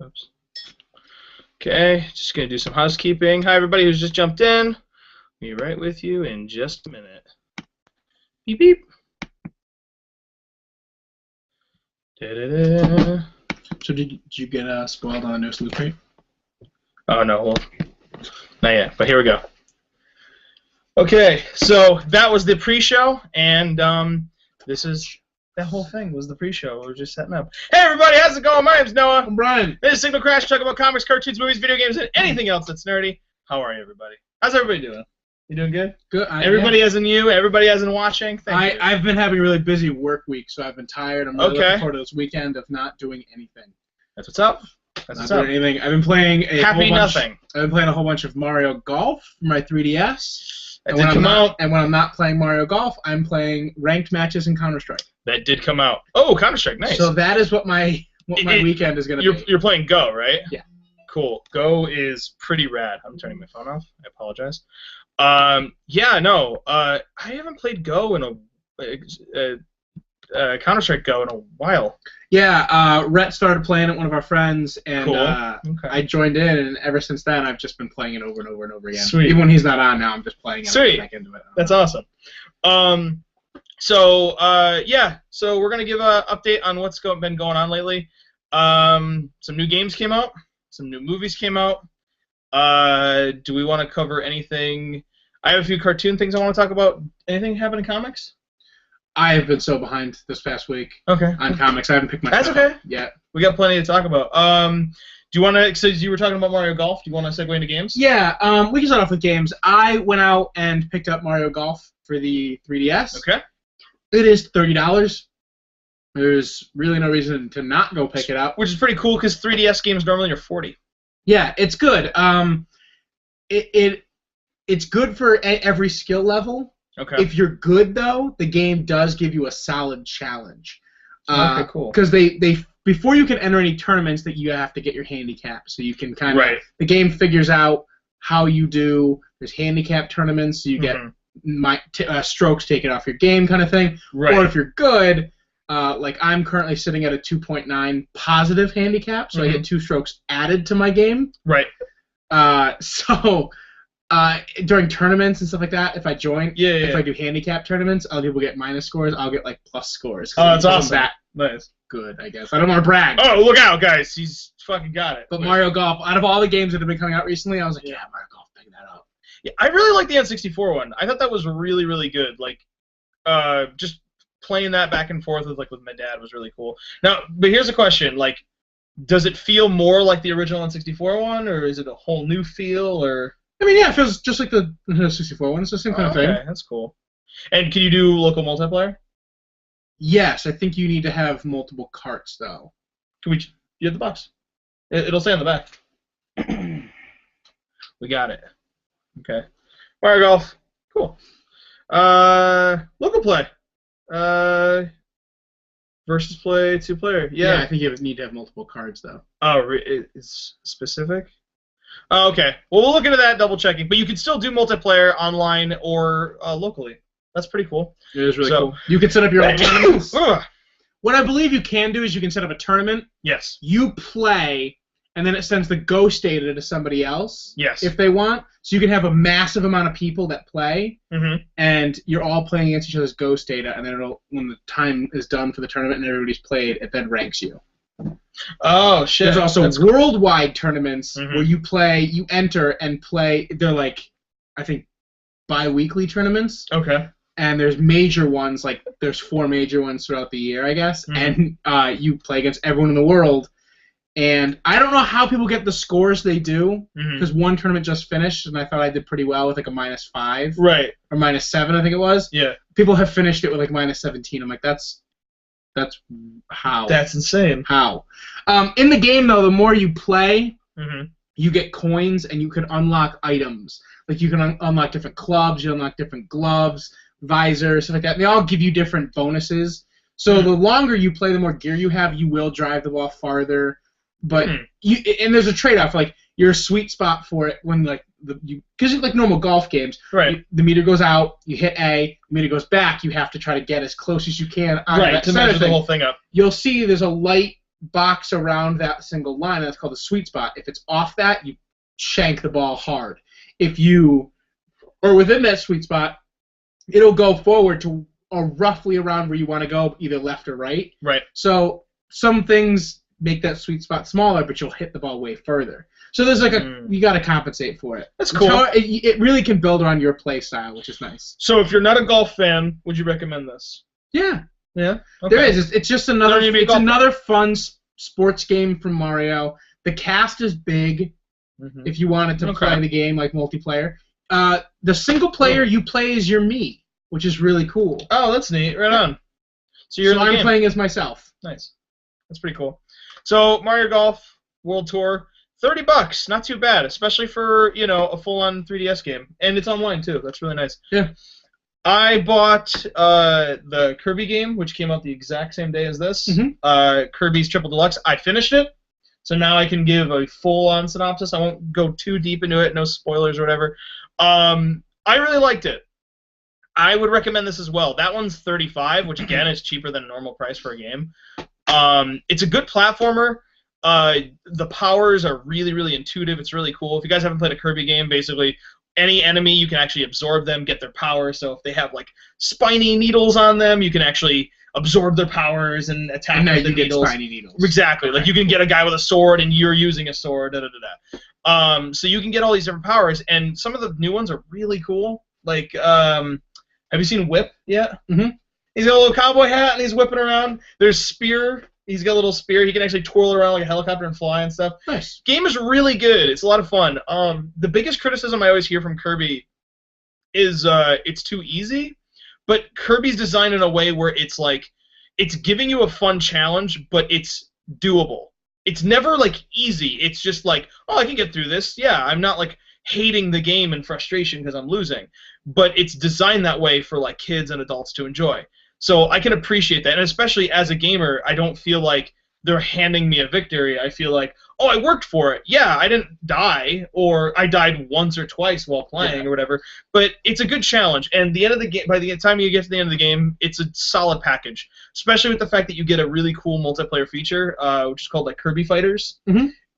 Oops. Okay, just going to do some housekeeping. Hi, everybody who's just jumped in. Be right with you in just a minute. Beep, beep. Da-da-da. So did you get spoiled on the newest loot crate? Oh, no, well, not yet, but here we go. Okay, so that was the pre-show, and this is... That whole thing was the pre-show. We were just setting up. Hey, everybody, how's it going? My name's Noah. I'm Brian. This is Signalcrash, talking about comics, cartoons, movies, video games, and anything else that's nerdy. How are you, everybody? How's everybody doing? You doing good? Good. Everybody as in you, everybody as in watching? Thank you. I've been having a really busy work week, so I've been tired. I'm really looking forward to this weekend of not doing anything. That's what's up. That's what's up. Anything. I've been playing Happy whole bunch, nothing. I've been playing a whole bunch of Mario Golf for my 3DS. That did come out. And when I'm not playing Mario Golf, I'm playing ranked matches in Counter-Strike. That did come out. Oh, Counter-Strike, nice. So that is what my weekend is going to be. You're playing Go, right? Yeah. Cool. Go is pretty rad. I'm turning my phone off. I apologize. Yeah, no. I haven't played Go in Counter-Strike Go in a while. Yeah, Rhett started playing it, one of our friends, and cool. Okay. I joined in, and ever since then, I've just been playing it over and over and over again. Sweet. Even when he's not on now, I'm just playing it. Sweet. Back into it. That's awesome. Yeah, so we're going to give an update on what's been going on lately. Some new games came out. Some new movies came out. Do we want to cover anything? I have a few cartoon things I want to talk about. Anything happen in comics? I have been so behind this past week on comics. I haven't picked my That's stuff okay. up yet. We got plenty to talk about. Do you want to, so you were talking about Mario Golf, do you want to segue into games? Yeah, we can start off with games. I went out and picked up Mario Golf for the 3DS. Okay. It is $30. There's really no reason to not go pick it up. Which is pretty cool because 3DS games normally are $40. Yeah, it's good. It's good for every skill level. Okay. If you're good, though, the game does give you a solid challenge. Okay, cool. Because they before you can enter any tournaments, that you have to get your handicap, so you can kind of the game figures out how you do. There's handicap tournaments, so you get strokes taken off your game, kind of thing. Right. Or if you're good, like I'm currently sitting at a 2.9 positive handicap, so I get 2 strokes added to my game. Right. During tournaments and stuff like that, if I join, if I do handicap tournaments, other people get minus scores, I'll get like plus scores. Oh, that's awesome. Nice. Good, I guess. I don't want to brag. Oh, look out, guys. He's fucking got it. But Mario Golf, out of all the games that have been coming out recently, I was like, yeah, Mario Golf, pick that up. Yeah, I really like the N64 one. I thought that was really, really good. Like, just playing that back and forth with my dad was really cool. Now, but here's a question. Like, does it feel more like the original N64 one, or is it a whole new feel, or... I mean, yeah, it feels just like the 64 one. It's the same kind of thing. Okay, that's cool. And can you do local multiplayer? Yes, I think you need to have multiple carts, though. You have the box. It'll say on the back. We got it. Okay. Mario Golf. Cool. Local play. Versus play, 2-player. Yeah, I think you need to have multiple cards, though. Oh, it's specific? Oh, okay. Well, we'll look into that, double-checking. But you can still do multiplayer online or locally. That's pretty cool. It is really cool. You can set up your own tournaments. What I believe you can do is you can set up a tournament. Yes. You play, and then it sends the ghost data to somebody else. Yes. If they want. So you can have a massive amount of people that play, and you're all playing against each other's ghost data, and then when the time is done for the tournament and everybody's played, it then ranks you. Oh, shit. There's also worldwide tournaments where you enter and play. They're like, I think, bi-weekly tournaments. Okay. And there's major ones, like there's 4 major ones throughout the year, I guess, and you play against everyone in the world. And I don't know how people get the scores they do, because one tournament just finished, and I thought I did pretty well with like a -5. Right. Or -7, I think it was. Yeah. People have finished it with like -17. I'm like, that's how. That's insane. How? In the game, though, the more you play, you get coins, and you can unlock items. Like, you can unlock different clubs, you unlock different gloves, visors, stuff like that. And they all give you different bonuses. So the longer you play, the more gear you have, you will drive the ball farther. But and there's a trade-off. Like, you're a sweet spot for it when because it's like normal golf games. Right. The meter goes out, you hit A. The meter goes back. You have to try to get as close as you can. Right. To measure the whole thing up. You'll see there's a light box around that single line. That's called the sweet spot. If it's off that, you shank the ball hard. If you are within that sweet spot, it'll go forward to roughly around where you want to go, either left or right. Right. So some things make that sweet spot smaller, but you'll hit the ball way further. So there's like you got to compensate for it. That's cool. It really can build around your play style, which is nice. So if you're not a golf fan, would you recommend this? Yeah. Yeah. Okay. There is. It's just another. It's another fun sports game from Mario. The cast is big. If you wanted to play the game like multiplayer, the single player you play as your me, which is really cool. Oh, that's neat. Right on. So I'm playing as myself. Nice. That's pretty cool. So Mario Golf World Tour, $30, not too bad, especially for a full-on 3DS game, and it's online too. That's really nice. Yeah. I bought the Kirby game, which came out the exact same day as this. Kirby's Triple Deluxe. I finished it, so now I can give a full-on synopsis. I won't go too deep into it, no spoilers or whatever. I really liked it. I would recommend this as well. That one's $35, which again is cheaper than a normal price for a game. It's a good platformer. The powers are really, really intuitive. It's really cool. If you guys haven't played a Kirby game, basically any enemy, you can actually absorb them, get their power. So if they have like spiny needles on them, you can actually absorb their powers and attack with the needles. Spiny needles. Exactly. Like you can get a guy with a sword and you're using a sword. So you can get all these different powers, and some of the new ones are really cool. Like, have you seen Whip yet? He's got a little cowboy hat and he's whipping around. There's Spear. He's got a little spear. He can actually twirl around like a helicopter and fly and stuff. Nice. Game is really good. It's a lot of fun. The biggest criticism I always hear from Kirby is it's too easy. But Kirby's designed in a way where it's like it's giving you a fun challenge, but it's doable. It's never like easy. It's just like, oh, I can get through this. Yeah, I'm not like hating the game in frustration because I'm losing. But it's designed that way for like kids and adults to enjoy. So I can appreciate that, and especially as a gamer, I don't feel like they're handing me a victory. I feel like, oh, I worked for it. Yeah, I didn't die, or I died once or twice while playing or whatever, but it's a good challenge, and the end of the game, by the time you get to the end of the game, it's a solid package, especially with the fact that you get a really cool multiplayer feature, which is called like Kirby Fighters,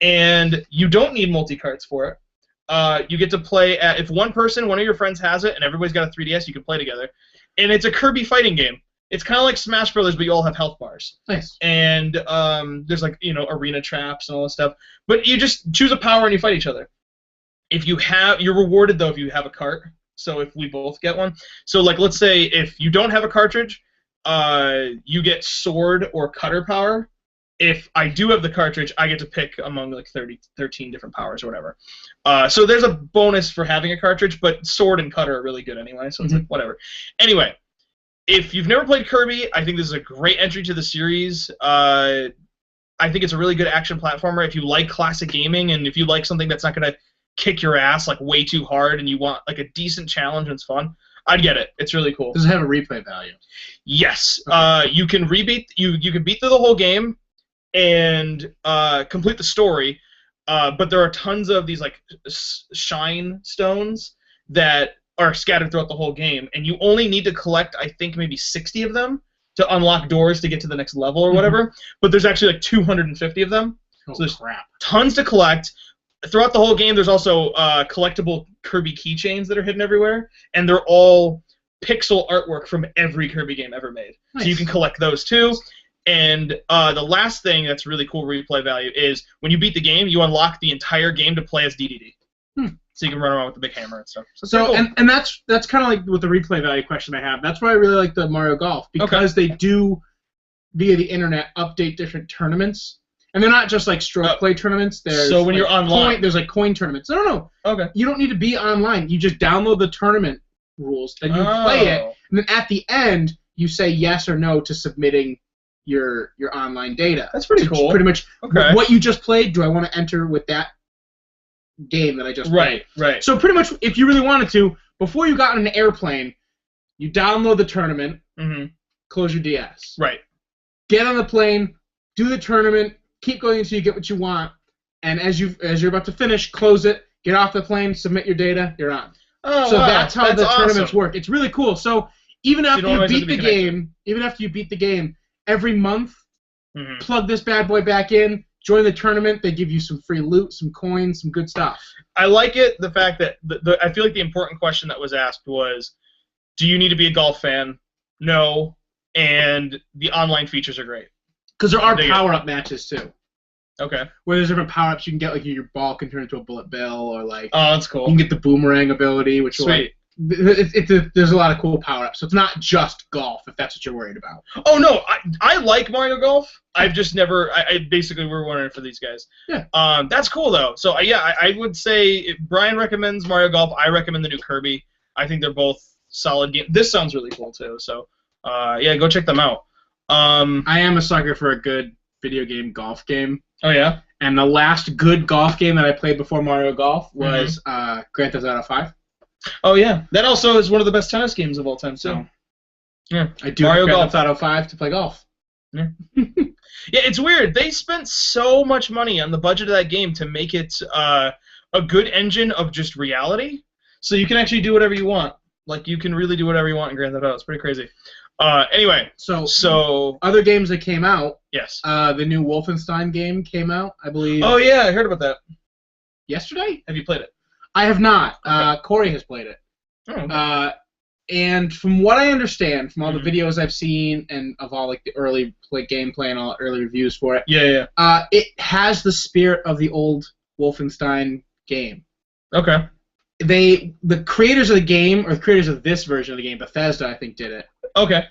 and you don't need multi-carts for it. You get to play if one of your friends has it, and everybody's got a 3DS, you can play together, and it's a Kirby fighting game. It's kind of like Smash Brothers, but you all have health bars. Nice. And there's like arena traps and all this stuff. But you just choose a power and you fight each other. You're rewarded though if you have a cart. So if we both get one. So like let's say if you don't have a cartridge, you get sword or cutter power. If I do have the cartridge, I get to pick among like 13 different powers or whatever. So there's a bonus for having a cartridge, but sword and cutter are really good anyway. So it's like whatever. Anyway. If you've never played Kirby, I think this is a great entry to the series. I think it's a really good action platformer. If you like classic gaming and if you like something that's not going to kick your ass like way too hard and you want like a decent challenge and it's fun, I'd get it. It's really cool. Does it have a replay value? Yes. Okay. You can you can beat through the whole game and complete the story, but there are tons of these like shine stones that are scattered throughout the whole game, and you only need to collect, I think, maybe 60 of them to unlock doors to get to the next level or whatever, but there's actually like 250 of them. So there's tons to collect. Throughout the whole game, there's also collectible Kirby keychains that are hidden everywhere, and they're all pixel artwork from every Kirby game ever made. Nice. So you can collect those too. And the last thing that's really cool replay value is when you beat the game, you unlock the entire game to play as DDD. So you can run around with the big hammer and stuff. So cool. and that's kind of like with the replay value question I have. That's why I really like the Mario Golf, because they do, via the internet, update different tournaments. And they're not just like stroke play tournaments. So when you're online. There's like coin tournaments. No. Okay. You don't need to be online. You just download the tournament rules, then you play it, and then at the end, you say yes or no to submitting your online data. That's pretty cool. Pretty much what you just played, do I want to enter with that game that I just played. Right. So pretty much, if you really wanted to, before you got on an airplane, you download the tournament, close your DS. Right. Get on the plane, do the tournament, keep going until you get what you want, and as you're about to finish, close it, get off the plane, submit your data, you're on. Oh, so wow. that's how the tournaments work. It's really cool. So even after you beat the game, every month plug this bad boy back in, join the tournament. They give you some free loot, some coins, some good stuff. I like it. The fact that I feel like the important question that was asked was, do you need to be a golf fan? No. And the online features are great. Because there are power-up matches, too. Okay. Where there's different power-ups. You can get, like, your ball can turn into a bullet bill, or, like... Oh, that's cool. You can get the boomerang ability, which will, like... There's a lot of cool power-ups. So it's not just golf, if that's what you're worried about. Oh, no. I like Mario Golf. I've just never... I basically, we're wondering for these guys. Yeah. That's cool, though. So, I would say if Brian recommends Mario Golf. I recommend the new Kirby. I think they're both solid games. This sounds really cool, too. So, go check them out. I am a sucker for a good video game golf game. Oh, yeah? And the last good golf game that I played before Mario Golf was Grand Theft Auto 5. Oh, yeah. That also is one of the best tennis games of all time, too. So, yeah. I do Mario Grand Theft Auto 5 to play golf. Yeah. Yeah, it's weird. They spent so much money on the budget of that game to make it a good engine of just reality. So you can actually do whatever you want. Like, you can really do whatever you want in Grand Theft Auto. It's pretty crazy. Anyway, so other games that came out. Yes. The new Wolfenstein game came out, I believe. Oh, yeah, I heard about that. Yesterday? Have you played it? I have not. Okay. Corey has played it. Oh, okay. And from what I understand, from all the videos I've seen and of all like the early gameplay and all early reviews for it, it has the spirit of the old Wolfenstein game. Okay. The creators of the game, or the creators of this version of the game, Bethesda, I think, did it. Okay.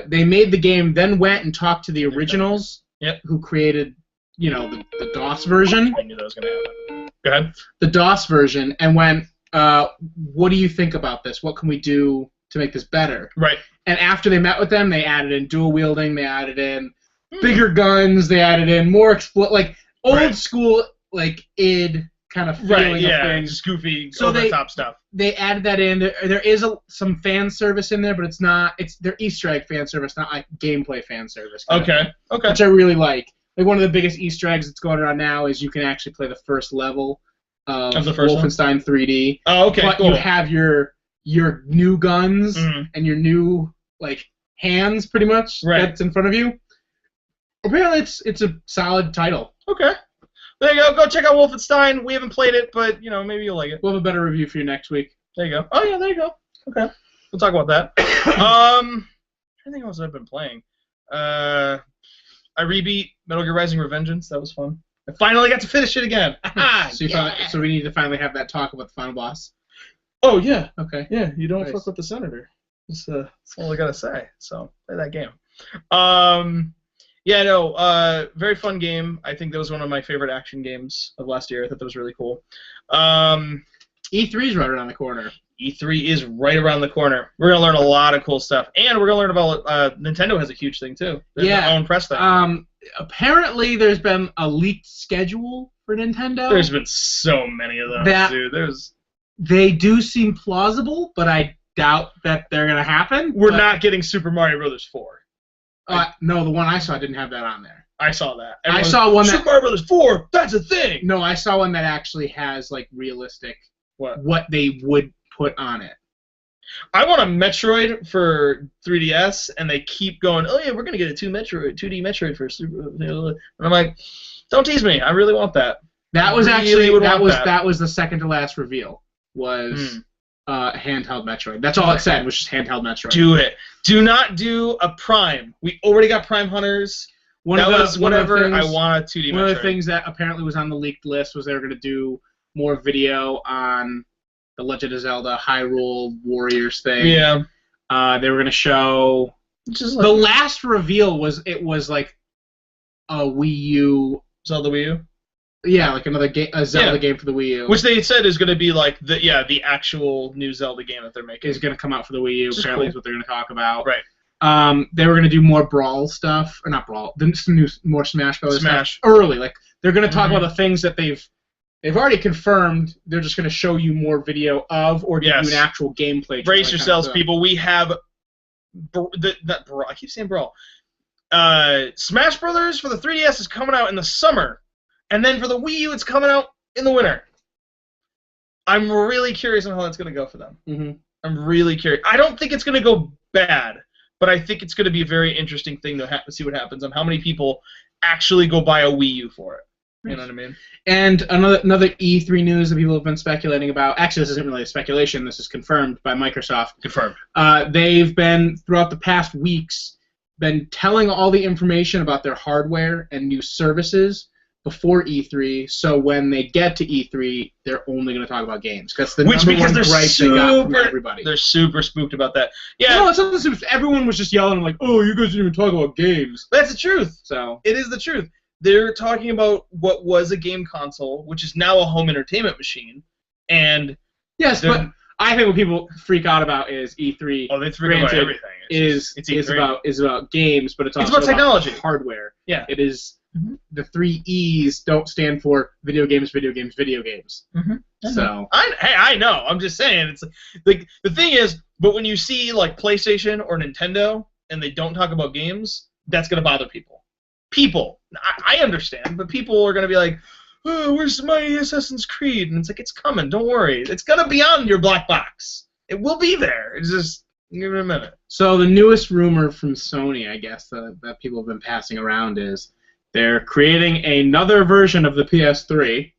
They made the game, then went and talked to the originals, who created, the DOS version. I knew that was going to happen. Go ahead. The DOS version, and went, what do you think about this? What can we do to make this better? Right. And after they met with them, they added in dual wielding, they added in bigger guns, they added in more old school, like, id kind of feeling of things. Just goofy, over-the-top stuff. They added that in. There is some fan service in there, but they're Easter egg fan service, not like gameplay fan service. Okay. Which I really like. Like, one of the biggest Easter eggs that's going around now is you can actually play the first level of the first Wolfenstein 3D. Oh, okay, but cool. You have your new guns and your new, like, hands, pretty much, that's in front of you. Apparently, it's a solid title. Okay. There you go. Go check out Wolfenstein. We haven't played it, but, maybe you'll like it. We'll have a better review for you next week. There you go. Oh, yeah, there you go. Okay. We'll talk about that. Anything else I've been playing? I rebeat Metal Gear Rising Revengeance. That was fun. I finally got to finish it again. So we need to finally have that talk about the final boss. Oh, yeah. Okay. Yeah, you don't fuck with the senator. That's all I got to say. So, play that game. Very fun game. I think that was one of my favorite action games of last year. I thought that was really cool. E3 is right around the corner. E3 is right around the corner. We're going to learn a lot of cool stuff. And we're going to learn about Nintendo has a huge thing, too. Their own press thing. Apparently, there's been a leaked schedule for Nintendo. There's been so many of those, dude. They do seem plausible, but I doubt that they're going to happen. We're not getting Super Mario Bros. 4. No, the one I saw didn't have that on there. I saw that. I saw one Super Mario Bros. 4, that's a thing! No, I saw one that actually has, like, realistic what they would put on it. I want a Metroid for 3DS, and they keep going, oh yeah, we're going to get a 2D Metroid for Super... And I'm like, don't tease me, I really want that. That was that was the second to last reveal, was handheld Metroid. That's all it said, was just handheld Metroid. Do it. Do not do a Prime. We already got Prime Hunters. I want a 2D Metroid. One of the things that apparently was on the leaked list was they were going to do more video on the Legend of Zelda Hyrule Warriors thing. Yeah. They were going to show... the last reveal was like a Wii U... Zelda Wii U? Yeah, like another Zelda game for the Wii U. Which they said is going to be like the actual new Zelda game that they're making. Is going to come out for the Wii U, apparently is what they're going to talk about. Right. They were going to do more Brawl stuff, or not Brawl, more Smash Brothers stuff early. Like, they're going to talk about the things that they've already confirmed. They're just going to show you more video of, or give you an actual gameplay. Brace yourselves, people. We have I keep saying Brawl. Smash Brothers for the 3DS is coming out in the summer, and then for the Wii U, it's coming out in the winter. I'm really curious on how that's going to go for them. I'm really curious. I don't think it's going to go bad, but I think it's going to be a very interesting thing to see what happens on how many people actually go buy a Wii U for it. You know what I mean? And another E3 news that people have been speculating about. Actually, this isn't really a speculation. This is confirmed by Microsoft. Confirmed. They've been, throughout the past weeks, been telling all the information about their hardware and new services before E3, so when they get to E3, they're only going to talk about games. Because the number one gripe they got from everybody. They're super spooked about that. Yeah. No, it's not the super. Everyone was just yelling like, "Oh, you guys didn't even talk about games." That's the truth. So it is the truth. They're talking about what was a game console, which is now a home entertainment machine, and yes, but I think what people freak out about is E3. Oh, they freak out about everything. It's about games, but it's also about technology, hardware. Yeah, it is. Mm-hmm. The 3 E's don't stand for video games, video games, video games. Mm-hmm. So I know. I'm just saying. It's like the thing is, but when you see like PlayStation or Nintendo and they don't talk about games, that's gonna bother people. I understand, but people are gonna be like, "Oh, where's my Assassin's Creed?" And it's like, it's coming. Don't worry. It's gonna be on your black box. It will be there. It's just give it a minute. So the newest rumor from Sony, I guess, that people have been passing around is they're creating another version of the PS3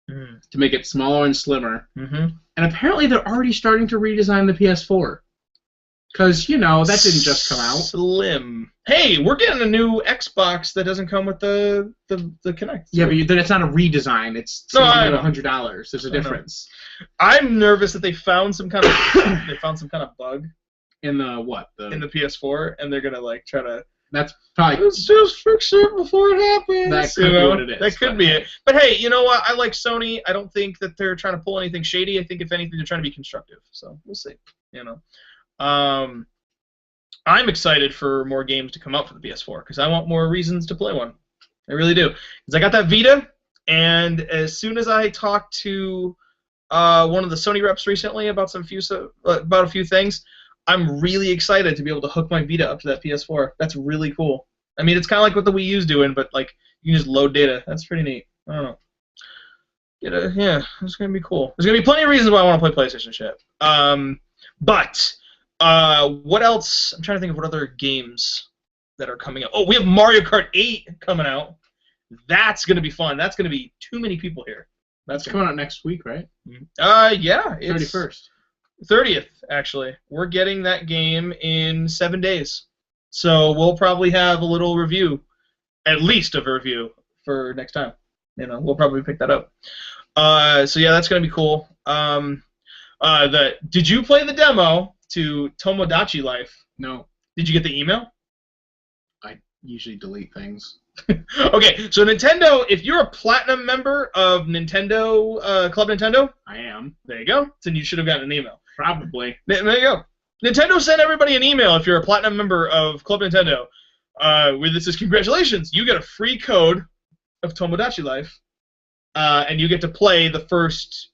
to make it smaller and slimmer. Mm-hmm. And apparently they're already starting to redesign the PS4. Because, you know, that didn't just come out. Slim. Hey, we're getting a new Xbox that doesn't come with the Kinect. Yeah, but then it's not a redesign. It's $100. There's a difference. I'm nervous that they found some kind of bug in the what? In the PS4, and they're gonna like try to. That's probably. Let's just fix it before it happens. That could be what it is. That could be it. But hey, you know what? I like Sony. I don't think that they're trying to pull anything shady. I think if anything, they're trying to be constructive. So we'll see. You know. I'm excited for more games to come out for the PS4 because I want more reasons to play one. I really do. Because I got that Vita, and as soon as I talked to one of the Sony reps recently about a few things, I'm really excited to be able to hook my Vita up to that PS4. That's really cool. I mean, it's kind of like what the Wii U's doing, but like you can just load data. That's pretty neat. I don't know. Yeah, it's gonna be cool. There's gonna be plenty of reasons why I want to play PlayStation shit. But what else? I'm trying to think of what other games that are coming out. Oh, we have Mario Kart 8 coming out. That's gonna be fun. That's gonna be too many people here. That's coming out next week, right? Yeah, it's 31st. 30th, actually. We're getting that game in 7 days. So we'll probably have a little review, at least a review, for next time. You know, we'll probably pick that up. So yeah, that's going to be cool. Did you play the demo to Tomodachi Life? No. Did you get the email? I usually delete things. Okay, so Nintendo, if you're a platinum member of Nintendo, Club Nintendo, I am. There you go. Then you should have gotten an email. Probably. There you go. Nintendo sent everybody an email if you're a platinum member of Club Nintendo. Where this is, congratulations, you get a free code of Tomodachi Life, and you get to play the first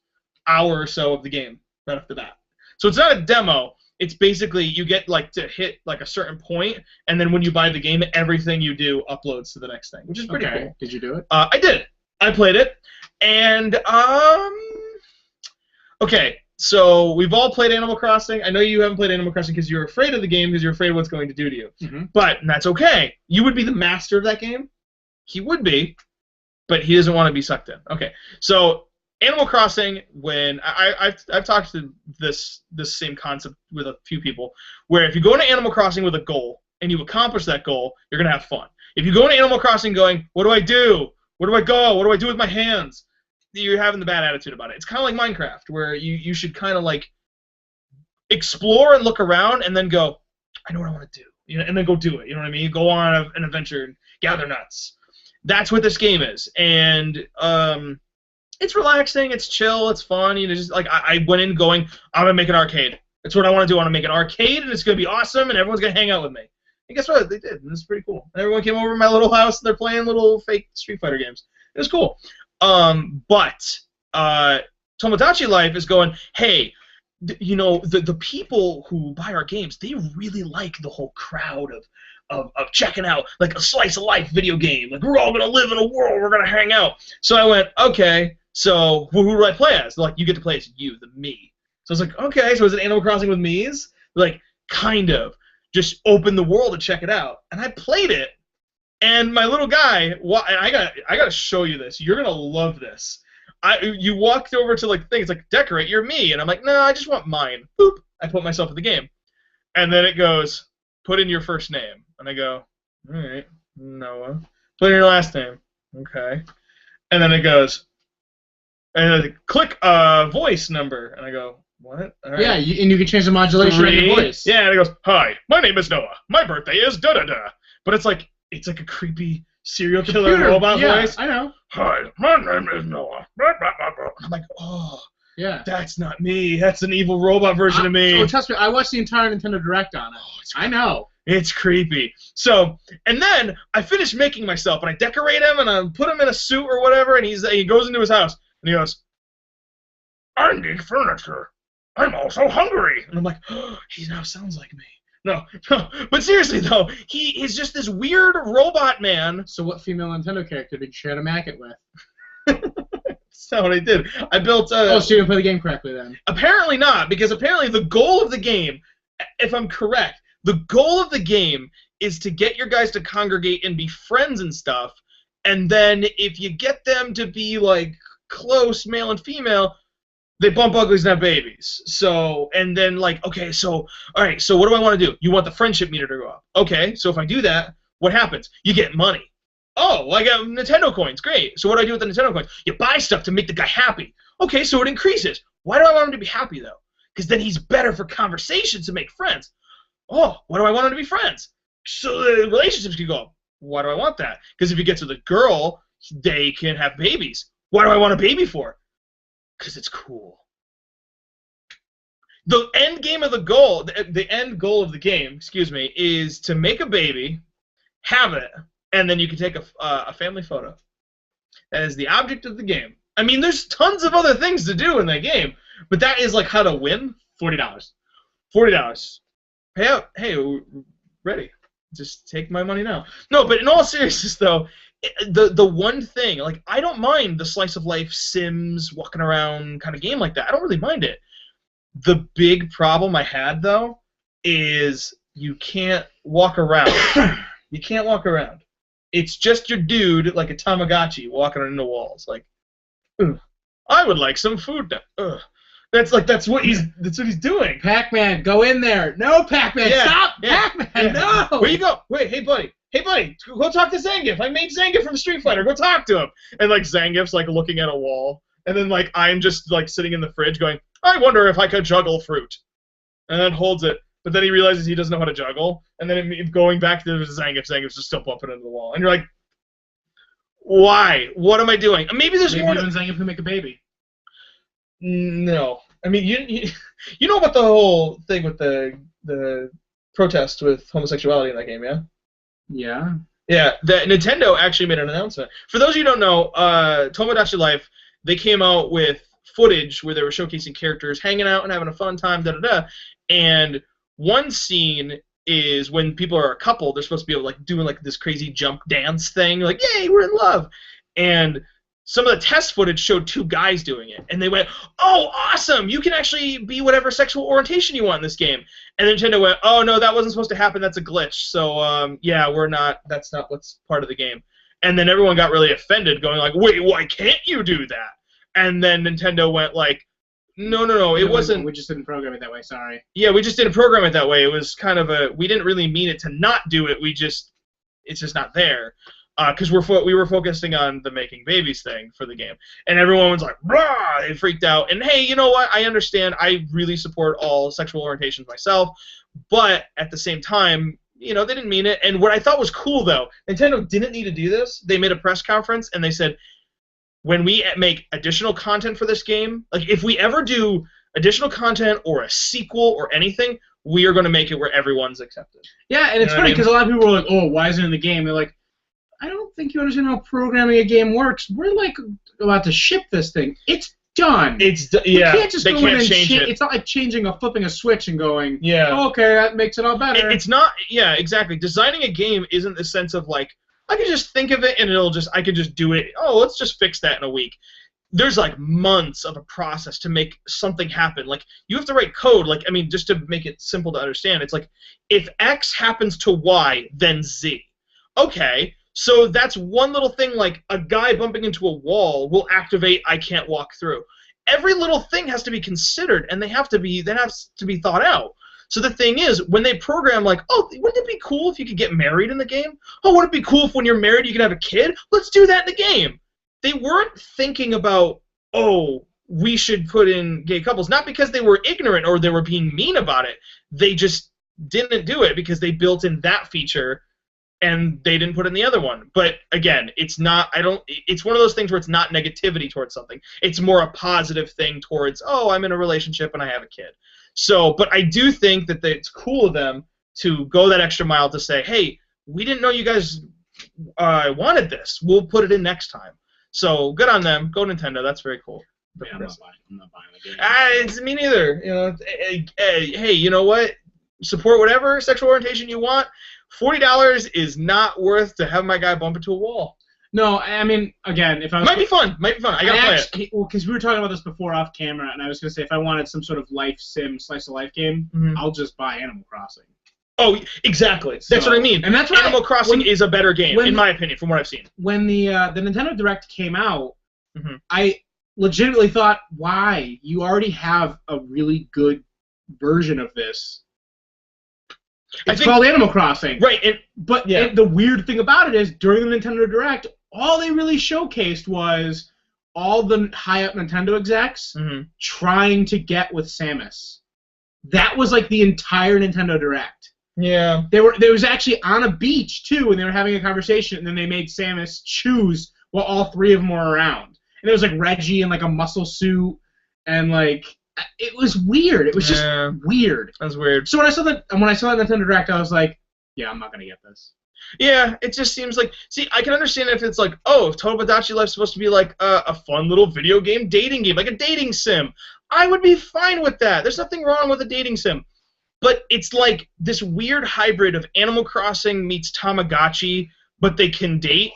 hour or so of the game right off the bat. So it's not a demo. It's basically you get like to hit like a certain point, and then when you buy the game, everything you do uploads to the next thing, which is pretty cool. Did you do it? I did. I played it, and okay. So we've all played Animal Crossing. I know you haven't played Animal Crossing because you're afraid of the game because you're afraid of what's going to do to you. Mm-hmm. But that's okay. You would be the master of that game. He would be, but he doesn't want to be sucked in. Okay. So Animal Crossing, when I've talked to this same concept with a few people, where if you go into Animal Crossing with a goal and you accomplish that goal, you're gonna have fun. If you go into Animal Crossing going, what do I do? Where do I go? What do I do with my hands? You're having the bad attitude about it. It's kind of like Minecraft, where you should kind of like explore and look around and then go, I know what I want to do, you know, and then go do it. You know what I mean? You go on an adventure and gather nuts. That's what this game is, and it's relaxing, it's chill, it's fun. You know, just like I went in going, I'm gonna make an arcade. That's what I want to do. I want to make an arcade, and it's gonna be awesome, and everyone's gonna hang out with me. And guess what? They did. And it's pretty cool. And everyone came over to my little house, and they're playing little fake Street Fighter games. It was cool. But Tomodachi Life is going, hey, you know, the people who buy our games, they really like the whole crowd of checking out like a slice of life video game. Like, we're all gonna live in a world, we're gonna hang out. So I went, okay, so who do I play as? They're like, you get to play as you, the me. So I was like, okay, so is it Animal Crossing with me's? They're like, kind of. just open the world to check it out. And I played it, and my little guy, and I gotta show you this. You're gonna love this. You walked over to like things like decorate your me, and I'm like, no, I just want mine. Boop. I put myself in the game, and then it goes, put in your first name, and I go, all right, Noah. Put in your last name, okay, and then it goes, and then click voice number, and I go, what? All right. Yeah, and you can change the modulation of your voice. Yeah, and it goes, hi, my name is Noah. My birthday is da-da-da. But it's like a creepy serial killer robot voice. I know. Hi, my name is Noah. I'm like, oh, yeah, that's not me. That's an evil robot version of me. Oh, trust me, I watched the entire Nintendo Direct on it. I know. It's creepy. So, and then I finish making myself, and I decorate him, and I put him in a suit or whatever, and he goes into his house, and he goes, I need furniture. I'm also hungry. And I'm like, oh, he now sounds like me. No. But seriously, though, he is just this weird robot man. So what female Nintendo character did you share to Mac it with? That's not what I did. I built oh, so you didn't play the game correctly then? Apparently not, because apparently the goal of the game, if I'm correct, the goal of the game is to get your guys to congregate and be friends and stuff, and then if you get them to be, like, close, male and female, they bump uglies and have babies. So, and then, like, okay, so, all right, so what do I want to do? You want the friendship meter to go up. Okay, so if I do that, what happens? You get money. Oh, well, I got Nintendo coins. Great. So what do I do with the Nintendo coins? You buy stuff to make the guy happy. Okay, so it increases. Why do I want him to be happy, though? Because then he's better for conversations to make friends. Oh, why do I want him to be friends? So the relationships can go up. Why do I want that? Because if he gets with a girl, they can have babies. Why do I want a baby for? Because it's cool. The end game of the end goal of the game, excuse me, is to make a baby, have it, and then you can take a family photo. That is the object of the game. I mean, there's tons of other things to do in that game, but that is like how to win. $40. $40. Pay up. Hey, ready. Just take my money now. No, but in all seriousness, though, the one thing, like, I don't mind the slice of life Sims walking around kind of game like that. I don't really mind it. The big problem I had, though, is you can't walk around. You can't walk around. It's just your dude, like a Tamagotchi, walking into walls. Like, I would like some food now. That's what he's doing. Pac-Man, go in there. No, Pac-Man, stop! Yeah, Pac-Man, no! Where you go? Wait, hey buddy, go talk to Zangief. I made Zangief from Street Fighter. Go talk to him. And like Zangief's like looking at a wall, and then like I'm just like sitting in the fridge going, I wonder if I could juggle fruit, and then holds it. But then he realizes he doesn't know how to juggle, and then going back to Zangief's just still bumping into the wall, and you're like, why? What am I doing? Maybe there's more. Maybe Zangief can make a baby. No, I mean you know about the whole thing with the protest with homosexuality in that game, yeah? Yeah. Yeah, the Nintendo actually made an announcement. For those of you who don't know, Tomodachi Life, they came out with footage where they were showcasing characters hanging out and having a fun time, and one scene is when people are a couple, they're supposed to be able like doing like this crazy jump dance thing, like, yay, we're in love. And some of the test footage showed two guys doing it, and they went, oh, awesome, you can actually be whatever sexual orientation you want in this game. And Nintendo went, oh, no, that wasn't supposed to happen, that's a glitch, so, yeah, that's not what's part of the game. And then everyone got really offended, going like, wait, why can't you do that? And then Nintendo went like, no, it wasn't. We just didn't program it that way, sorry. Yeah, we just didn't program it that way. It was kind of we didn't really mean it to not do it, it's just not there. Because we were focusing on the making babies thing for the game, and everyone was like, "Rah!" They freaked out. And hey, you know what? I understand. I really support all sexual orientations myself, but at the same time, they didn't mean it. And what I thought was cool, though, Nintendo didn't need to do this. They made a press conference and they said, when we make additional content for this game, like if we ever do additional content or a sequel or anything, we are going to make it where everyone's accepted. Yeah, and it's funny because a lot of people were like, "Oh, why isn't it in the game?" They're like, I don't think you understand how programming a game works. We're like about to ship this thing. It's done. Yeah. You can't just they go can't in and change it. It's not like flipping a switch and going, yeah, oh, okay, that makes it all better. It's not. Yeah, exactly. Designing a game isn't the sense of like I can just think of it and I can just do it. Oh, let's just fix that in a week. there's like months of a process to make something happen. Like you have to write code. Like I mean, just to make it simple to understand, it's like if X happens to Y, then Z. Okay, so that's one little thing. Like a guy bumping into a wall will activate I can't walk through. Every little thing has to be considered, and they have to be thought out. So the thing is, when they program like, oh, wouldn't it be cool if you could get married in the game? Oh, wouldn't it be cool if when you're married you can have a kid? Let's do that in the game. They weren't thinking about, oh, we should put in gay couples. Not because they were ignorant or they were being mean about it. They just didn't do it because they built in that feature and they didn't put in the other one. But again, it's one of those things where it's not negativity towards something. It's more a positive thing towards, oh, I'm in a relationship and I have a kid. So, but I do think that it's cool of them to go that extra mile to say, hey, we didn't know you guys wanted this. We'll put it in next time. So good on them. Go Nintendo. That's very cool. Yeah, I'm not buying the game. It's me neither. You know, hey, you know what? Support whatever sexual orientation you want. $40 is not worth to have my guy bump into a wall. No, I mean, again, if I was... Might be fun. I gotta play it. Well, because we were talking about this before off camera, and I was going to say, if I wanted some sort of life sim, slice-of-life game, I'll just buy Animal Crossing. Oh, exactly. That's what I mean. And that's Animal Crossing is a better game, in my opinion, from what I've seen. When the Nintendo Direct came out, I legitimately thought, why? You already have a really good version of this. It's called Animal Crossing. Right. But the weird thing about it is, during the Nintendo Direct, all they really showcased was all the high-up Nintendo execs trying to get with Samus. That was like the entire Nintendo Direct. Yeah. They was actually on a beach too, and they were having a conversation, and then they made Samus choose while all three of them were around. And it was like Reggie in like a muscle suit, and like it was weird. It was just weird. That's weird. So when I saw that Nintendo Direct, I was like, yeah, I'm not gonna get this. Yeah, it just seems like. See, I can understand if it's like, oh, if Tomodachi Life's supposed to be like a fun little video game, dating game, like a dating sim. I would be fine with that. There's nothing wrong with a dating sim. But it's like this weird hybrid of Animal Crossing meets Tamagotchi, but they can date.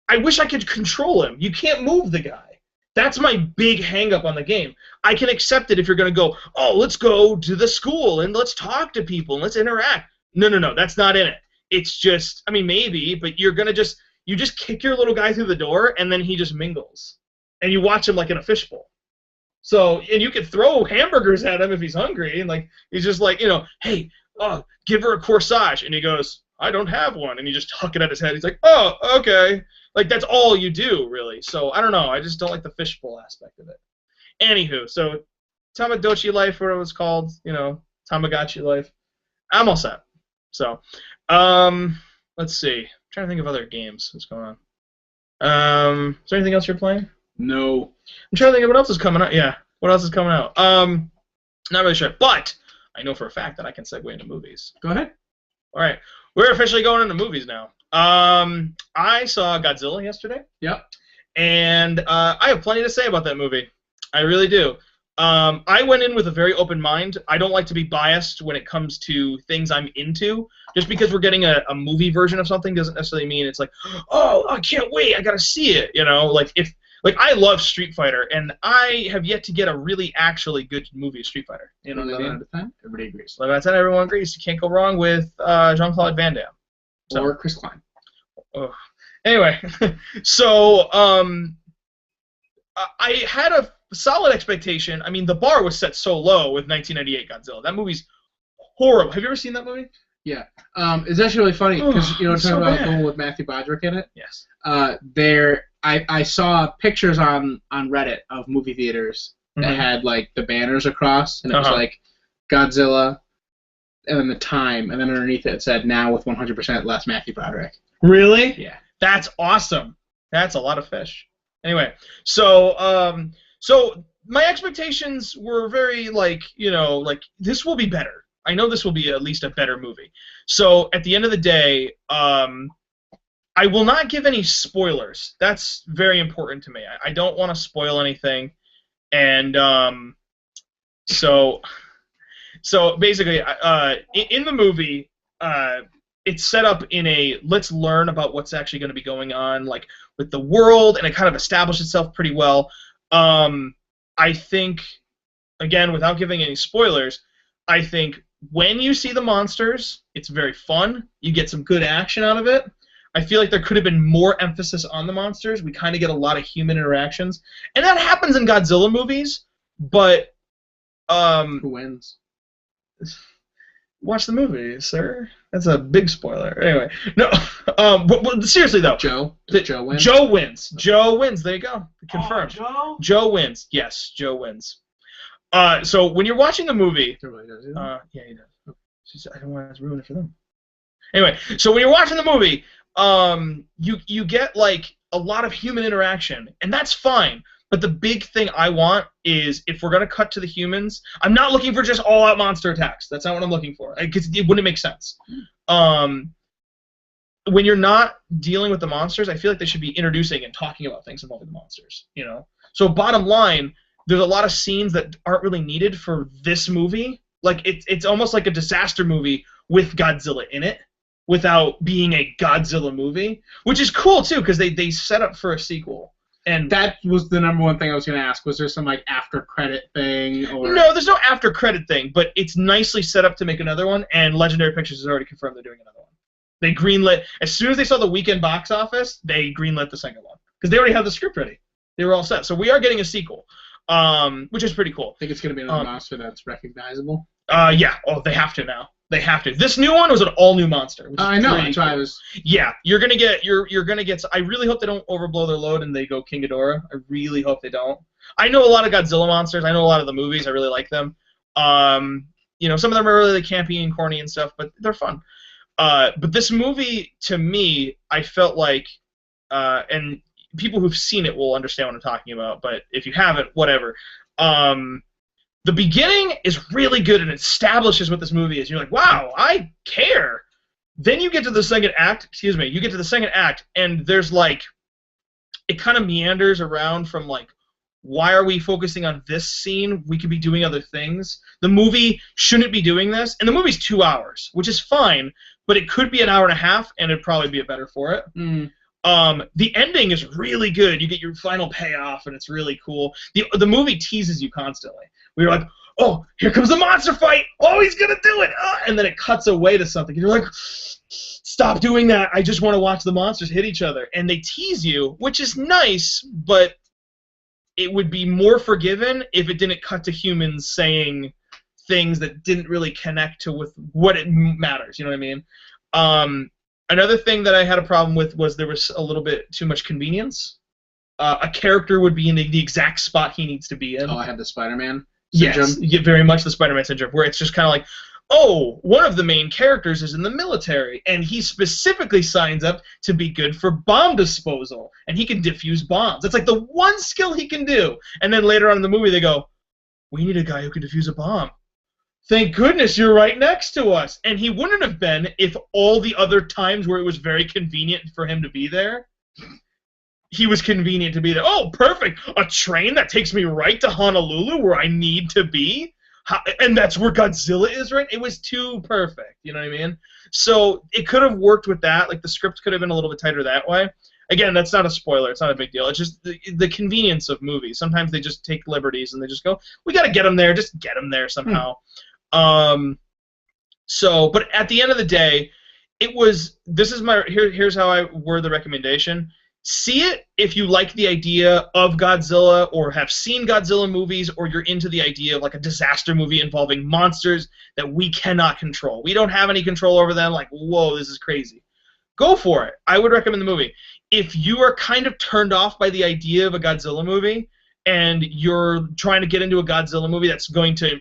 I wish I could control him. You can't move the guy. That's my big hang-up on the game. I can accept it if you're going to go, oh, let's go to the school and let's talk to people and let's interact. No, that's not in it. It's just, I mean, maybe, but you're going to you just kick your little guy through the door and then he just mingles. And you watch him like in a fishbowl. So, and you can throw hamburgers at him if he's hungry, and like he's just like, you know, hey, give her a corsage, and he goes, I don't have one, and you just huck it at his head. He's like, oh, okay, like that's all you do, really. So I don't know, I just don't like the fishbowl aspect of it. Anywho, so Tamagotchi Life, whatever it's called, you know, Tamagotchi Life, I'm all set. So, let's see, I'm trying to think of other games. What's going on? Is there anything else you're playing? No. I'm trying to think of what else is coming out. Yeah, what else is coming out? Not really sure, but I know for a fact that I can segue into movies. Go ahead. All right, we're officially going into movies now. I saw Godzilla yesterday. Yep. And I have plenty to say about that movie. I really do. I went in with a very open mind. I don't like to be biased when it comes to things I'm into. Just because we're getting a movie version of something doesn't necessarily mean it's like, oh, I can't wait, I gotta see it. You know, like I love Street Fighter, and I have yet to get a really actually good movie of Street Fighter. You know what I mean? 11 out of 10, everybody agrees. 11 out of 10, everyone agrees. You can't go wrong with Jean-Claude Van Damme. So, or Chris Klein. Oh. Anyway, so I had a solid expectation. I mean, the bar was set so low with 1998 Godzilla. That movie's horrible. Have you ever seen that movie? Yeah. It's actually really funny because you know talking about the one with Matthew Broderick in it. Yes. I saw pictures on Reddit of movie theaters that had like the banners across, and it was like Godzilla, and then the time, and then underneath it said now with 100% less Matthew Broderick. Really? Yeah. That's awesome. That's a lot of fish. Anyway, so my expectations were very like, you know, like this will be better. I know this will be at least a better movie. So at the end of the day, I will not give any spoilers. That's very important to me. I don't want to spoil anything, and so basically, in the movie, it's set up in a let's learn about what's actually going to be going on. Like with the world, and it kind of established itself pretty well. I think, again, without giving any spoilers, I think when you see the monsters, it's very fun. You get some good action out of it. I feel like there could have been more emphasis on the monsters. We kind of get a lot of human interactions, and that happens in Godzilla movies. But who wins? Watch the movie, sir. That's a big spoiler. Anyway, no. But seriously though, Joe wins. Joe wins. Joe wins. There you go. Confirmed. Oh, Joe? Joe wins. Yes, Joe wins. So when you're watching the movie, Everybody does, yeah, he does. I don't want to ruin it for them. Anyway, so when you're watching the movie, you get like a lot of human interaction, and that's fine. But the big thing I want is, if we're gonna cut to the humans, I'm not looking for just all-out monster attacks. That's not what I'm looking for, because it wouldn't make sense. When you're not dealing with the monsters, I feel like they should be introducing and talking about things involving the monsters. You know. So bottom line, there's a lot of scenes that aren't really needed for this movie. Like it's almost like a disaster movie with Godzilla in it, without being a Godzilla movie, which is cool too, because they set up for a sequel. And that was the number one thing I was going to ask. Was there some like after credit thing? Or no, there's no after credit thing, but it's nicely set up to make another one, and Legendary Pictures has already confirmed they're doing another one. They greenlit, as soon as they saw the weekend box office, they greenlit the second one, because they already have the script ready. They were all set. So we are getting a sequel, which is pretty cool. I think it's going to be another monster that's recognizable. Yeah. Oh, they have to now. They have to. This new one was an all-new monster. I know. That's why I was. Yeah, you're gonna get. You're gonna get. I really hope they don't overblow their load and they go King Ghidorah. I really hope they don't. I know a lot of Godzilla monsters. I know a lot of the movies. I really like them. You know, some of them are really campy and corny and stuff, but they're fun. But this movie, to me, I felt like, and people who've seen it will understand what I'm talking about. But if you haven't, whatever. The beginning is really good and establishes what this movie is. You're like, wow, I care. Then you get to the second act. Excuse me. You get to the second act, and there's like, it kind of meanders around from like, why are we focusing on this scene? We could be doing other things. The movie shouldn't be doing this, and the movie's 2 hours, which is fine, but it could be an hour and a half, and it'd probably be better for it. The ending is really good. You get your final payoff, and it's really cool. The movie teases you constantly. We were like, oh, here comes the monster fight. Oh, he's going to do it. And then it cuts away to something. And you're like, stop doing that. I just want to watch the monsters hit each other. And they tease you, which is nice, but it would be more forgiven if it didn't cut to humans saying things that didn't really connect to with what it matters. You know what I mean? Another thing that I had a problem with was there was a little bit too much convenience. A character would be in the exact spot he needs to be in. Oh, I have the Spider-Man syndrome. Yes, you get very much the Spider-Man syndrome, where it's just kind of like, oh, one of the main characters is in the military, and he specifically signs up to be good for bomb disposal, and he can defuse bombs. That's like the one skill he can do. And then later on in the movie, they go, we need a guy who can defuse a bomb. Thank goodness you're right next to us. And he wouldn't have been if all the other times where it was very convenient for him to be there, he was convenient to be there. Oh, perfect. A train that takes me right to Honolulu where I need to be? And that's where Godzilla is, right? It was too perfect. You know what I mean? So it could have worked with that. Like, the script could have been a little bit tighter that way. Again, that's not a spoiler. It's not a big deal. It's just the convenience of movies. Sometimes they just take liberties and they just go, we got to get them there. Just get them there somehow. But at the end of the day, here's how I word the recommendation. See it if you like the idea of Godzilla or have seen Godzilla movies, or you're into the idea of like a disaster movie involving monsters that we cannot control. We don't have any control over them. Like, whoa, this is crazy. Go for it. I would recommend the movie. If you are kind of turned off by the idea of a Godzilla movie and you're trying to get into a Godzilla movie that's going to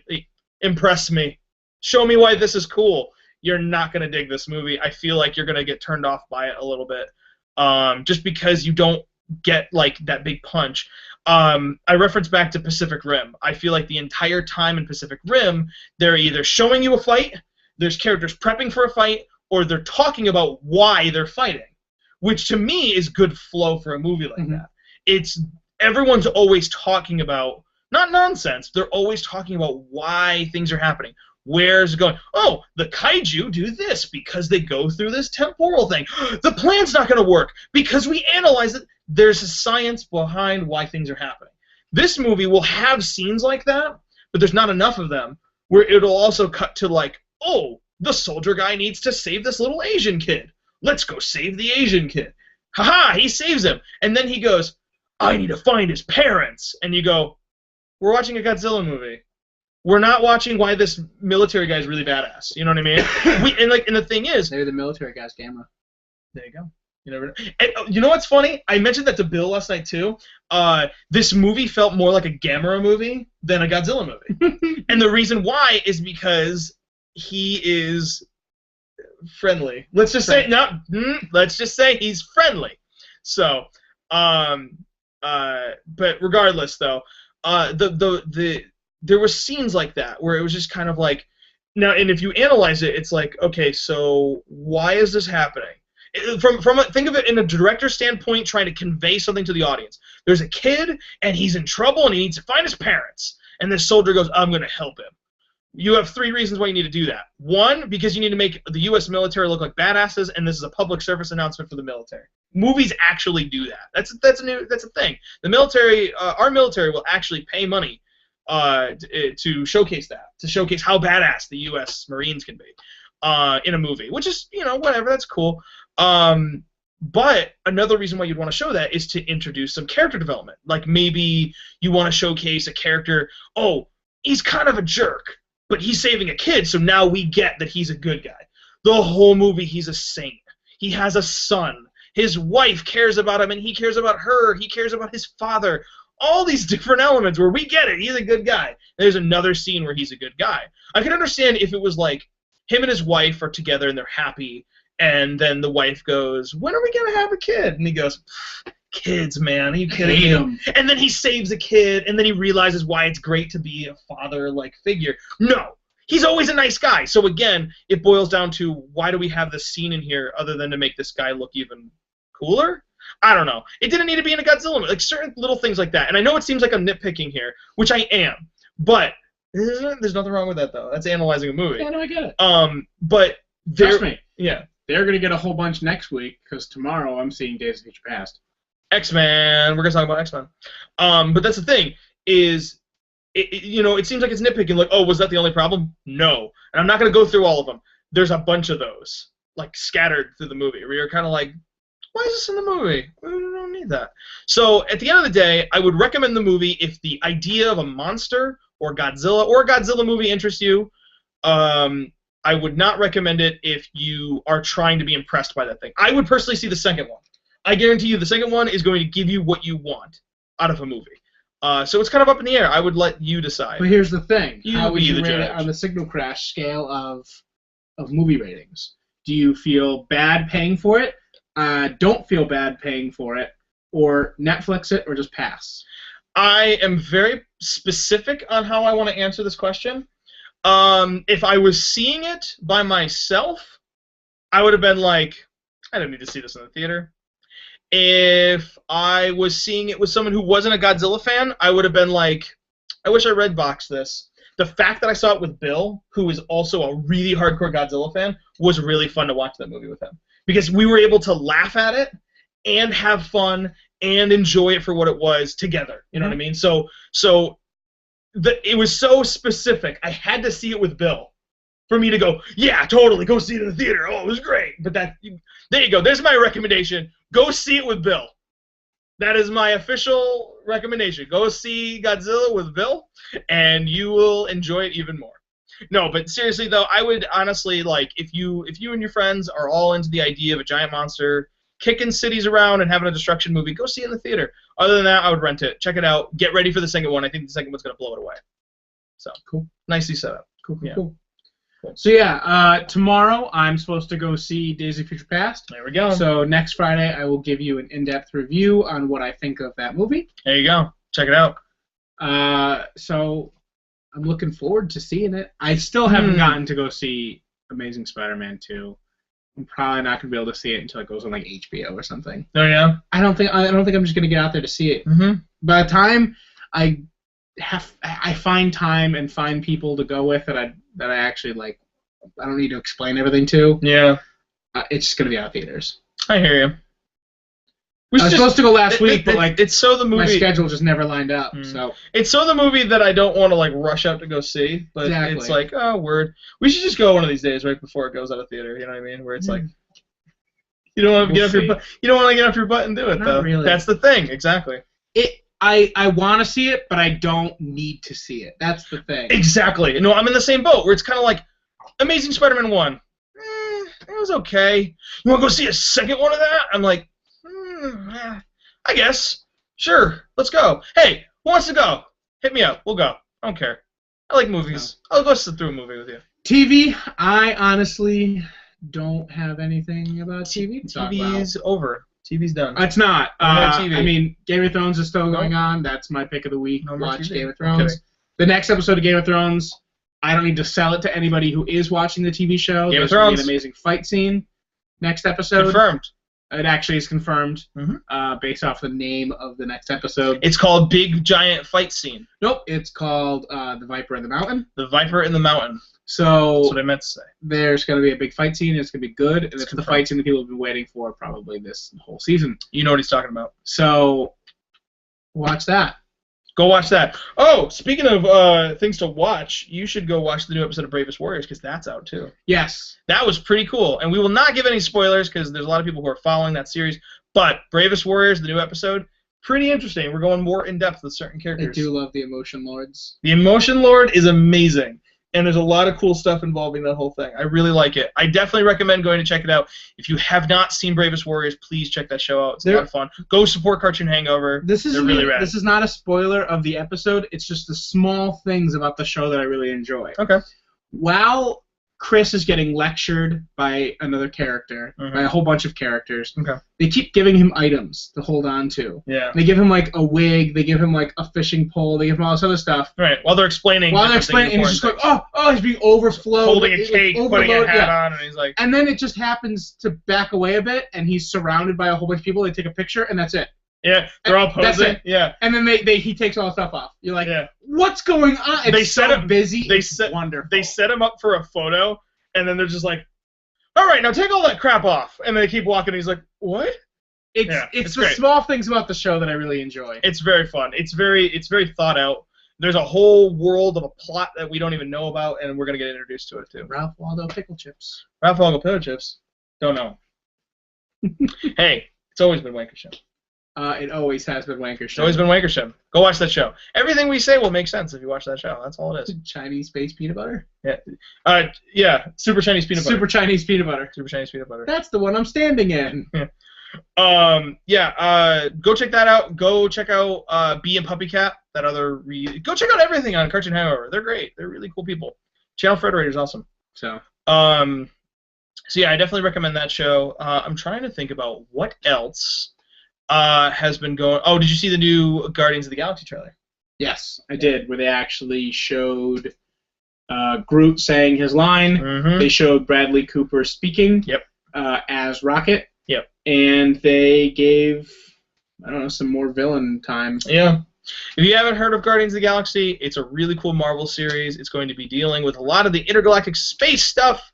impress me, show me why this is cool, you're not going to dig this movie. I feel like you're going to get turned off by it a little bit. Just because you don't get like that big punch. I reference back to Pacific Rim. I feel like the entire time in Pacific Rim, they're either showing you a fight, there's characters prepping for a fight, or they're talking about why they're fighting, which to me is good flow for a movie like that. Everyone's always talking about, not nonsense, they're always talking about why things are happening. Where's it going? Oh, the kaiju do this because they go through this temporal thing. The plan's not going to work because we analyze it. There's a science behind why things are happening. This movie will have scenes like that, but there's not enough of them, where it'll also cut to like, oh, the soldier guy needs to save this little Asian kid. Let's go save the Asian kid. Haha, he saves him. And then he goes, I need to find his parents. And you go, we're watching a Godzilla movie. We're not watching why this military guy is really badass. You know what I mean? And the thing is, maybe the military guy's camera. There you go. You never know. And, you know what's funny? I mentioned that to Bill last night too. This movie felt more like a Gamera movie than a Godzilla movie. And the reason why is because he is friendly. Let's just say let's just say he's friendly. So, but regardless though, there were scenes like that where it was just kind of like, now, and if you analyze it, it's like, okay, so why is this happening? Think of it in a director standpoint, trying to convey something to the audience. There's a kid, and he's in trouble, and he needs to find his parents. And this soldier goes, I'm going to help him. You have 3 reasons why you need to do that. 1, because you need to make the U.S. military look like badasses, and this is a public service announcement for the military. Movies actually do that. That's a thing. The military, our military, will actually pay money to showcase that, to showcase how badass the U.S. Marines can be in a movie, which is, whatever, that's cool. But another reason why you'd want to show that is to introduce some character development. Like maybe you want to showcase a character, oh, he's kind of a jerk, but he's saving a kid, so now we get that he's a good guy. The whole movie, he's a saint. He has a son. His wife cares about him, and he cares about her. He cares about his father. All these different elements where we get it. He's a good guy. There's another scene where he's a good guy. I can understand if it was like him and his wife are together and they're happy, and then the wife goes, when are we going to have a kid? And he goes, kids, man, are you kidding me? And then he saves a kid, and then he realizes why it's great to be a father-like figure. No. He's always a nice guy. So again, it boils down to, why do we have this scene in here other than to make this guy look even cooler? I don't know. It didn't need to be in a Godzilla movie. Like certain little things like that. And I know it seems like I'm nitpicking here, which I am. But there's nothing wrong with that, though. That's analyzing a movie. Yeah, no, I get it. But trust me. Yeah. They're going to get a whole bunch next week, because tomorrow I'm seeing Days of Future Past. X-Men. We're going to talk about X-Men. But that's the thing, is, it seems like it's nitpicking, like, oh, was that the only problem? No. And I'm not going to go through all of them. There's a bunch of those, like, scattered through the movie, where you're kind of like, why is this in the movie? We don't need that. So, at the end of the day, I would recommend the movie if the idea of a monster or a Godzilla movie interests you. I would not recommend it if you are trying to be impressed by that thing. I would personally see the second one. I guarantee you the second one is going to give you what you want out of a movie. So it's kind of up in the air. I would let you decide. But here's the thing. How would you rate judge. it on the Signalcrash scale of movie ratings? Do you feel bad paying for it, don't feel bad paying for it, or Netflix it, or just pass? I am very specific on how I want to answer this question. If I was seeing it by myself, I would have been like, I don't need to see this in the theater. If I was seeing it with someone who wasn't a Godzilla fan, I would have been like, I wish I Redboxed this. The fact that I saw it with Bill, who is also a really hardcore Godzilla fan, was really fun to watch that movie with him. Because we were able to laugh at it and have fun and enjoy it for what it was together. You know what I mean? So it was so specific. I had to see it with Bill for me to go, yeah, totally, go see it in the theater. Oh, it was great. But there you go. There's my recommendation. Go see it with Bill. That is my official recommendation. Go see Godzilla with Bill, and you will enjoy it even more. No, but seriously though, I would honestly, like, if you and your friends are all into the idea of a giant monster kicking cities around and having a destruction movie, go see it in the theater. Other than that, I would rent it. Check it out. Get ready for the second one. I think the second one's going to blow it away. So, cool. Nicely set up. Cool. So yeah, tomorrow I'm supposed to go see Days of Future Past. There we go. So next Friday I will give you an in-depth review on what I think of that movie. There you go. Check it out. So I'm looking forward to seeing it. I still haven't gotten to go see Amazing Spider-Man 2. I'm probably not gonna be able to see it until it goes on like HBO or something. Oh yeah. I don't think I'm just gonna get out there to see it. Mm-hmm. By the time I I find time and find people to go with that I actually like. I don't need to explain everything to. Yeah. It's just gonna be out of theaters. I hear you. I was supposed to go last week, but like it's so the movie. My schedule just never lined up. So it's so the movie that I don't want to like rush out to go see, but exactly. It's like, oh, word. We should just go one of these days right before it goes out of theater. You know what I mean? Where it's like you don't want to get off your butt. You don't want to get off your butt and do it though. Really. That's the thing, exactly. I want to see it, but I don't need to see it. That's the thing. Exactly. No, I'm in the same boat where it's kind of like Amazing Spider-Man 1. It was okay. You want to go see a second one of that? I'm like, I guess. Sure, let's go. Hey, who wants to go? Hit me up. We'll go. I don't care. I like movies. No. I'll go sit through a movie with you. TV, I honestly don't have anything about TV to talk about. TV's over. TV's done. It's not. TV. I mean, Game of Thrones is still going on. That's my pick of the week. No Watch TV. Game of Thrones. The next episode of Game of Thrones, I don't need to sell it to anybody who is watching the TV show. Game of There's Thrones. An amazing fight scene. Next episode. Confirmed. It actually is confirmed based off the name of the next episode. It's called Big Giant Fight Scene. Nope, it's called The Viper in the Mountain. The Viper in the Mountain. So that's what I meant to say. There's going to be a big fight scene. It's going to be good, and it's the fight scene that people have been waiting for probably this whole season. You know what he's talking about. So watch that. Go watch that. Oh, speaking of things to watch, you should go watch the new episode of Bravest Warriors because that's out too. Yes. That was pretty cool. And we will not give any spoilers because there's a lot of people who are following that series. But Bravest Warriors, the new episode, pretty interesting. We're going more in-depth with certain characters. I do love the Emotion Lords. The Emotion Lord is amazing. And there's a lot of cool stuff involving that whole thing. I really like it. I definitely recommend going to check it out. If you have not seen Bravest Warriors, please check that show out. It's a lot of fun. Go support Cartoon Hangover. They're really rad. This is not a spoiler of the episode. It's just the small things about the show that I really enjoy. Okay. While Chris is getting lectured by another character, by a whole bunch of characters, they keep giving him items to hold on to. Yeah. They give him like a wig, they give him like a fishing pole, they give him all this other stuff. Right. While they're explaining. And he's just like, oh, he's being overflowed. Holding a cake, putting a hat on, and he's like. And then it just happens to back away a bit, and he's surrounded by a whole bunch of people. They take a picture, and that's it. Yeah, they're all posing. That's it. Yeah. And then he takes all the stuff off. You're like, what's going on? It's busy. Wonderful. They set him up for a photo. And then they're just like, all right, now take all that crap off. And they keep walking, and he's like, what? It's the small things about the show that I really enjoy. It's very fun. It's very thought out. There's a whole world of a plot that we don't even know about, and we're going to get introduced to it, too. Ralph Waldo Pickle Chips. Ralph Waldo Pickle Chips? Don't know. Hey, it's always been Wanker Show. It always has been Wanker Show. It's always been Wanker Show. Go watch that show. Everything we say will make sense if you watch that show. That's all it is. Chinese space peanut butter? Yeah. Yeah. Super Chinese peanut butter. Super Chinese peanut butter. Super Chinese peanut butter. That's the one I'm standing in. Go check that out. Go check out Bee and Puppy Cat. Go check out everything on Cartoon Hangover. They're great. They're really cool people. Channel Frederator is awesome. So yeah, I definitely recommend that show. I'm trying to think about what else has been going. Oh, did you see the new Guardians of the Galaxy trailer? Yes, I did, where they actually showed Groot saying his line. Mm-hmm. They showed Bradley Cooper speaking as Rocket. Yep. And they gave, I don't know, some more villain time. Yeah. If you haven't heard of Guardians of the Galaxy, it's a really cool Marvel series. It's going to be dealing with a lot of the intergalactic space stuff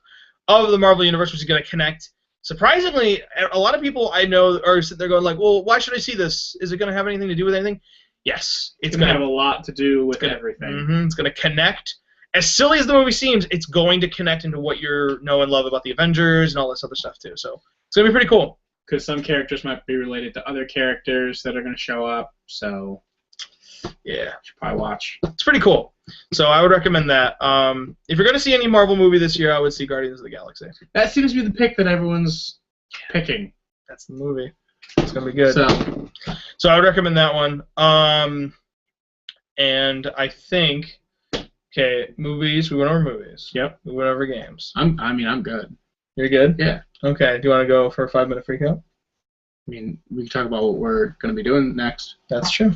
of the Marvel Universe, which is going to connect. Surprisingly, a lot of people I know are sitting there going like, well, why should I see this? Is it going to have anything to do with anything? Yes. It's going to have a lot to do with everything. Mm-hmm, it's going to connect. As silly as the movie seems, it's going to connect into what you know and love about the Avengers and all this other stuff, too. So it's going to be pretty cool. Because some characters might be related to other characters that are going to show up, so yeah, you should probably watch. It's pretty cool. So I would recommend that. If you're going to see any Marvel movie this year, I would see Guardians of the Galaxy. That seems to be the pick that everyone's picking. That's the movie. It's going to be good. So I would recommend that one. And I think, okay, movies. We went over movies. Yep. We went over games. I'm good. You're good? Yeah. Okay. Do you want to go for a 5-minute freak out? I mean, we can talk about what we're going to be doing next. That's true.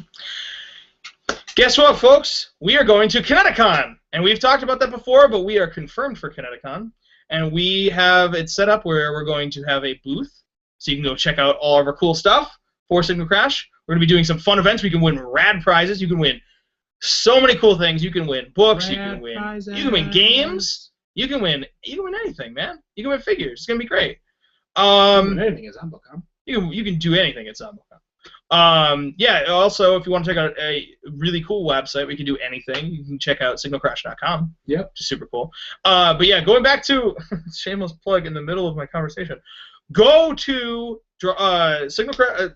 Guess what, folks? We are going to Kineticon. And we've talked about that before, but we are confirmed for Kineticon. And we have it set up where we're going to have a booth, so you can go check out all of our cool stuff for Signalcrash. We're going to be doing some fun events. We can win rad prizes. You can win So many cool things. You can win books. You can win games. You can win anything, man. You can win figures. It's gonna be great. Anything is ZomboCon. You can do anything at ZomboCon. Yeah. Also, if you want to check out a really cool website, we can do anything. You can check out Signalcrash.com. Yep. Which is super cool. But yeah, going back to shameless plug in the middle of my conversation. Go to Signalcrash.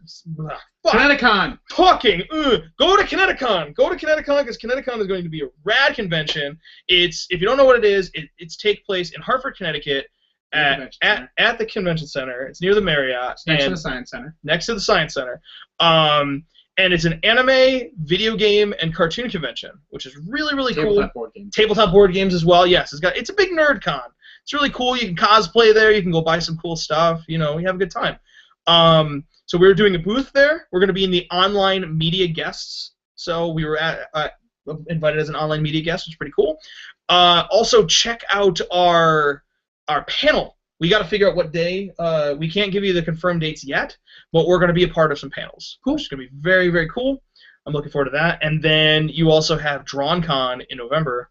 Kineticon. Talking. Go to Kineticon. Go to Kineticon because Kineticon is going to be a rad convention. If you don't know what it is, it's take place in Hartford, Connecticut, at the convention center. It's near the Marriott. It's next to the Science Center. Next to the Science Center. And it's an anime, video game, and cartoon convention, which is really, really cool. Tabletop board games. Tabletop board games as well. Yes, it's a big nerd con. It's really cool. You can cosplay there. You can go buy some cool stuff. You know, you have a good time. So we're doing a booth there. We're going to be in the online media guests. So we were invited as an online media guest, which is pretty cool. Also, check out our panel. We got to figure out what day. We can't give you the confirmed dates yet, but we're going to be a part of some panels. Cool. Which is going to be very, very cool. I'm looking forward to that. And then you also have DrawnCon in November.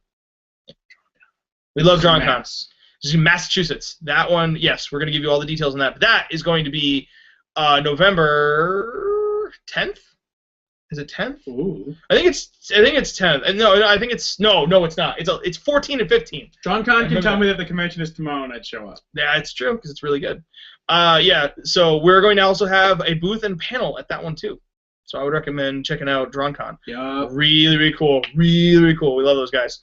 We love DrawnCon. This is in Massachusetts. That one, yes, we're going to give you all the details on that. But that is going to be November 10th. Is it 10th? Ooh. I think it's 10th. No, I think it's no, it's not. It's 14 and 15. DrawnCon can tell me that the convention is tomorrow and I'd show up. Yeah, it's true because it's really good. Yeah, so we're going to also have a booth and panel at that one too. So I would recommend checking out DrawnCon. Yeah. Really, really cool. Really, really cool. We love those guys.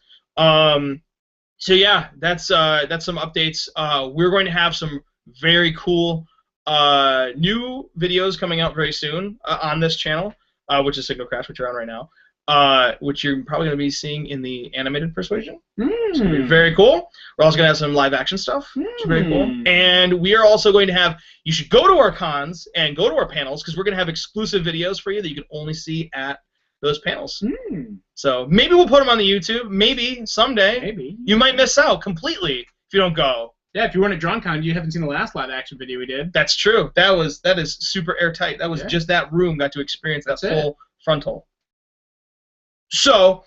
So yeah, that's some updates. We're going to have some very cool new videos coming out very soon on this channel, which is Signalcrash, which you're on right now, which you're probably going to be seeing in the animated Persuasion. It's going to be very cool. We're also going to have some live action stuff, which is very cool. And we are also going to have, you should go to our cons and go to our panels because we're going to have exclusive videos for you that you can only see at those panels. So maybe we'll put them on the YouTube. Maybe someday. Maybe. You might miss out completely if you don't go. Yeah, if you weren't at DrawnCon, you haven't seen the last live action video we did. That's true. That is super airtight. That was just that room got to experience that full frontal. So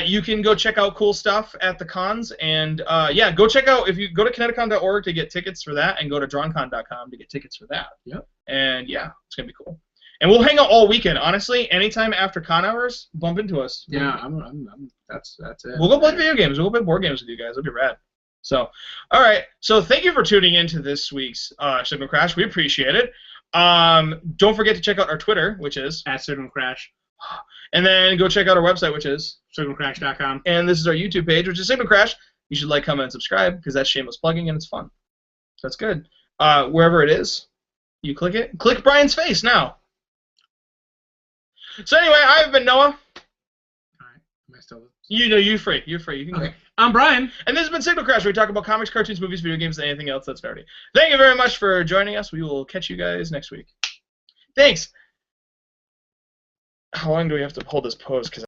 you can go check out cool stuff at the cons, and yeah, go check out if you go to kineticon.org to get tickets for that, and go to drawncon.com to get tickets for that. Yep. And yeah, it's gonna be cool. And we'll hang out all weekend. Honestly, anytime after con hours, bump into us. Yeah, that's it. We'll go play video games. We'll go play board games with you guys. It'll be rad. So, all right. So thank you for tuning in to this week's Signalcrash. We appreciate it. Don't forget to check out our Twitter, which is @Signalcrash. And then go check out our website, which is Signalcrash.com. And this is our YouTube page, which is Signalcrash. You should like, comment, and subscribe because that's shameless plugging and it's fun. So that's good. Wherever it is, you click it. Click Brian's face now. So anyway, I've been Noah. All right. Am I still? You're free. You're free. You can go. I'm Brian. And this has been Signalcrash, where we talk about comics, cartoons, movies, video games, and anything else that's nerdy. Thank you very much for joining us. We will catch you guys next week. Thanks. How long do we have to hold this pose? 'Cause